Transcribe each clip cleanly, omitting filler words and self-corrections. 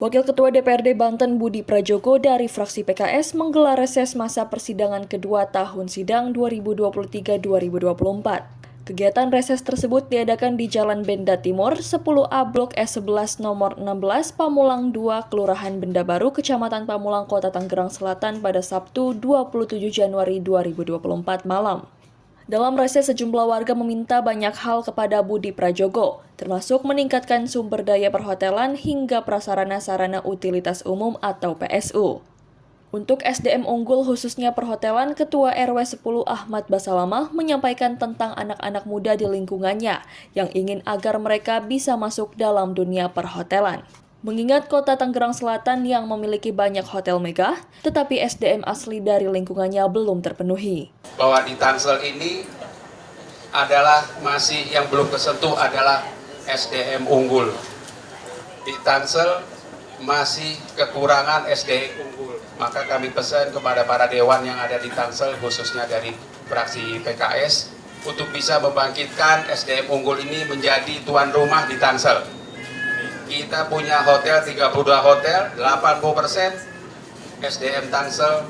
Wakil Ketua DPRD Banten Budi Prajogo dari fraksi PKS menggelar reses masa persidangan kedua tahun sidang 2023-2024. Kegiatan reses tersebut diadakan di Jalan Benda Timur, 10A Blok S11 nomor 16, Pamulang 2, Kelurahan Benda Baru, Kecamatan Pamulang, Kota Tangerang Selatan pada Sabtu 27 Januari 2024 malam. Dalam reses, sejumlah warga meminta banyak hal kepada Budi Prajogo, termasuk meningkatkan sumber daya perhotelan hingga prasarana-sarana utilitas umum atau PSU. Untuk SDM unggul khususnya perhotelan, Ketua RW 10 Ahmad Basalamah menyampaikan tentang anak-anak muda di lingkungannya yang ingin agar mereka bisa masuk dalam dunia perhotelan. Mengingat Kota Tangerang Selatan yang memiliki banyak hotel megah, tetapi SDM asli dari lingkungannya belum terpenuhi. Bahwa di Tangsel ini adalah masih yang belum kesentuh adalah SDM unggul. Di Tangsel masih kekurangan SDM unggul. Maka kami pesan kepada para dewan yang ada di Tangsel, khususnya dari fraksi PKS, untuk bisa membangkitkan SDM unggul ini menjadi tuan rumah di Tangsel. Kita punya hotel, 32 hotel, 80% SDM Tangsel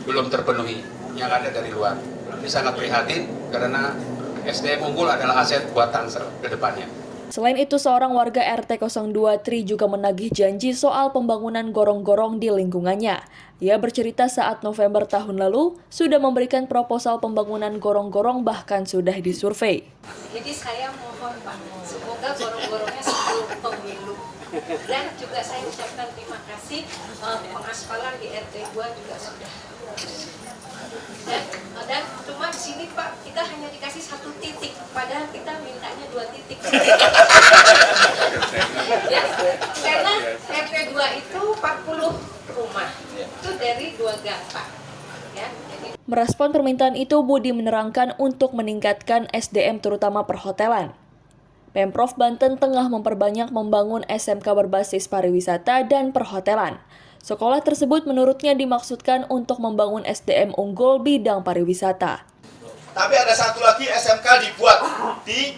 belum terpenuhi, yang ada dari luar. Ini sangat prihatin karena SDM unggul adalah aset buat Tangsel ke depannya. Selain itu, seorang warga RT 02 Tri juga menagih janji soal pembangunan gorong-gorong di lingkungannya. Ia bercerita saat November tahun lalu sudah memberikan proposal pembangunan gorong-gorong, bahkan sudah disurvei. Jadi saya mohon Pak, semoga gorong-gorongnya sebelum pemilu. Dan juga saya ucapkan terima kasih, pengaspalan di RT 2 juga sudah. Dan cuma di sini Pak, kita hanya dikasih 1 titik, padahal kita mintanya 2 titik. Ya, karena RT 2 itu 40 rumah, itu dari 2 gang Pak. Ya, jadi... Merespon permintaan itu, Budi menerangkan untuk meningkatkan SDM terutama perhotelan. Pemprov Banten tengah memperbanyak membangun SMK berbasis pariwisata dan perhotelan. Sekolah tersebut menurutnya dimaksudkan untuk membangun SDM unggul bidang pariwisata. Tapi ada satu lagi SMK dibuat di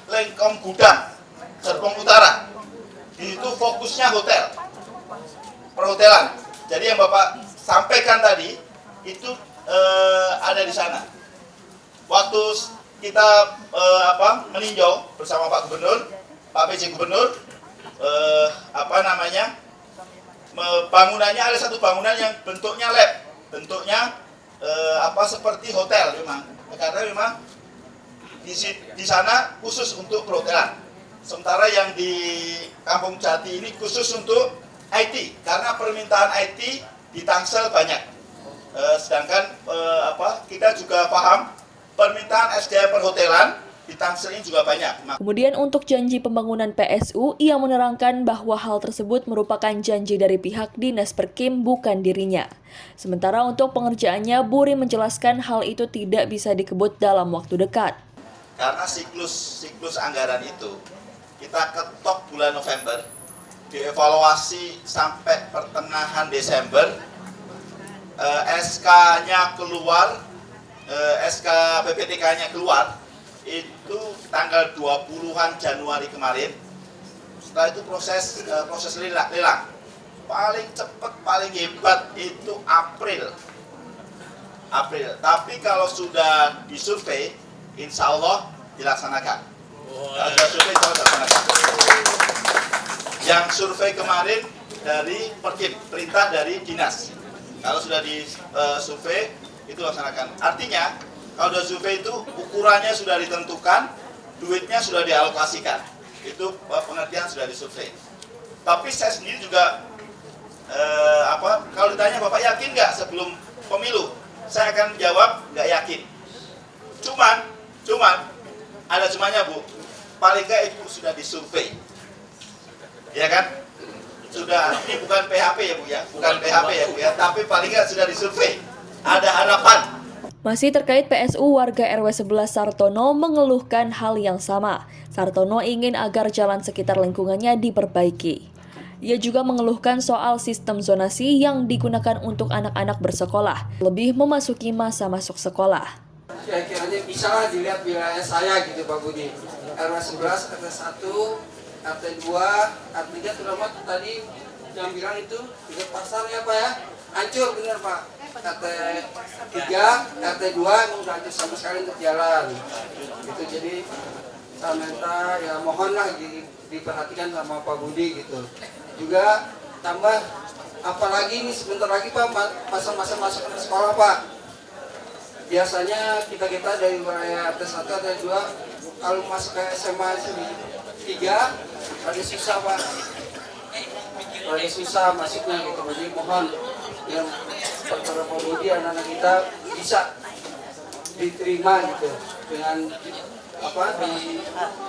Lengkong Gudang, Serpong Utara. Di situ fokusnya hotel, perhotelan. Jadi yang Bapak sampaikan tadi itu ada di sana. Waktu kita meninjau bersama Pak Gubernur, Pak PJ Gubernur, bangunannya ada satu bangunan yang bentuknya lab, bentuknya seperti hotel memang, karena memang di sana khusus untuk perhotelan. Sementara yang di Kampung Jati ini khusus untuk IT, karena permintaan IT di Tangsel banyak. Sedangkan kita juga paham permintaan SDM perhotelan di Tangsel ini juga banyak. Kemudian untuk janji pembangunan PSU, ia menerangkan bahwa hal tersebut merupakan janji dari pihak Dinas Perkim, bukan dirinya. Sementara untuk pengerjaannya, Budi menjelaskan hal itu tidak bisa dikebut dalam waktu dekat. Karena siklus anggaran itu kita ketok bulan November, dievaluasi sampai pertengahan Desember, SK-nya keluar, SK PPTK-nya keluar, itu tanggal 20-an Januari kemarin. Setelah itu proses lelang. Paling cepat, paling hebat itu April. Tapi kalau sudah disurvei, insya Allah dilaksanakan. Yang survei kemarin dari Perkim, perintah dari dinas. Kalau sudah disurvei, itu laksanakan. Artinya, kalau sudah survei itu ukurannya sudah ditentukan, duitnya sudah dialokasikan. Itu pengertian sudah disurvei. Tapi saya sendiri juga, kalau ditanya Bapak yakin nggak sebelum pemilu? Saya akan jawab nggak yakin. Cuman ada cumanya Bu. Paling nggak itu sudah disurvei, ya kan? Sudah, ini bukan PHP ya Bu ya, bukan PHP ya Bu ya, tapi paling nggak sudah disurvei. Ada harapan. Masih terkait PSU, warga RW 11 Sartono mengeluhkan hal yang sama. Sartono ingin agar jalan sekitar lingkungannya diperbaiki. Ia juga mengeluhkan soal sistem zonasi yang digunakan untuk anak-anak bersekolah, lebih memasuki masa masuk sekolah. Ya kiranya bisa lah dilihat wilayah saya gitu Pak Budi. RW 11, RW 1, RT 2, RT 3 terutama tadi yang bilang itu dekat pasar ya Pak ya, hancur bener Pak. RT 3, RT 2 emang udah hancur sama sekali untuk jalan. Gitu, jadi saya minta ya mohonlah diperhatikan sama Pak Budi gitu. Juga tambah apalagi ini sebentar lagi Pak masa-masa masuk ke sekolah Pak. Biasanya kita dari wilayah RT 1 RT 2 kalau masuk ke SMA 3 ada susah Pak. Ada susah masuknya gitu. Jadi mohon yang para Budi anak-anak kita bisa diterima gitu dengan di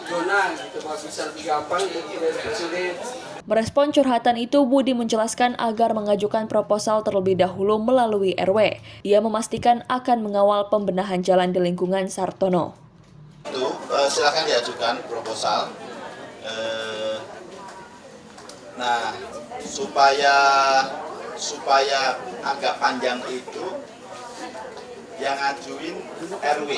zona gitu Pak, bisa lebih gampang ya, tidak sulit. Merespon curhatan itu, Budi menjelaskan agar mengajukan proposal terlebih dahulu melalui RW. Ia memastikan akan mengawal pembenahan jalan di lingkungan Sartono. Itu silakan diajukan proposal. Nah, supaya agak panjang itu yang ngajuin RW.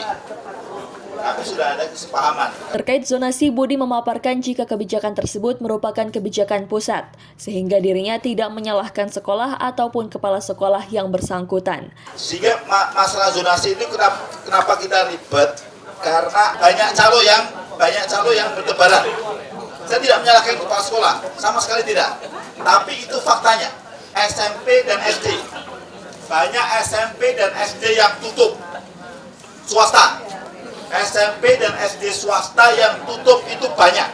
Tapi sudah ada kesepahaman. Terkait zonasi, Budi memaparkan jika kebijakan tersebut merupakan kebijakan pusat, sehingga dirinya tidak menyalahkan sekolah ataupun kepala sekolah yang bersangkutan. Sehingga masalah zonasi itu kenapa kita ribet? Karena banyak calo yang bertebaran. Saya tidak menyalahkan kepala sekolah, sama sekali tidak. Tapi itu faktanya, SMP dan SD. Banyak SMP dan SD yang tutup, swasta. SMP dan SD swasta yang tutup itu banyak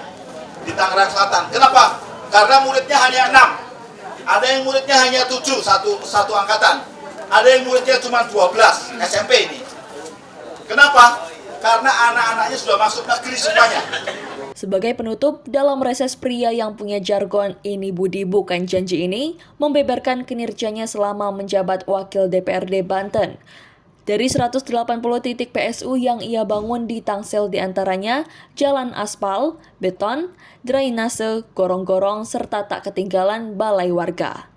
di Tangerang Selatan. Kenapa? Karena muridnya hanya 6. Ada yang muridnya hanya 7, satu angkatan. Ada yang muridnya cuma 12, SMP ini. Kenapa? Karena anak-anaknya sudah masuk negeri semuanya. Sebagai penutup, dalam reses pria yang punya jargon "ini Budi bukan janji" ini, membeberkan kinerjanya selama menjabat Wakil DPRD Banten. Dari 180 titik PSU yang ia bangun di Tangsel diantaranya jalan aspal, beton, drainase, gorong-gorong, serta tak ketinggalan balai warga.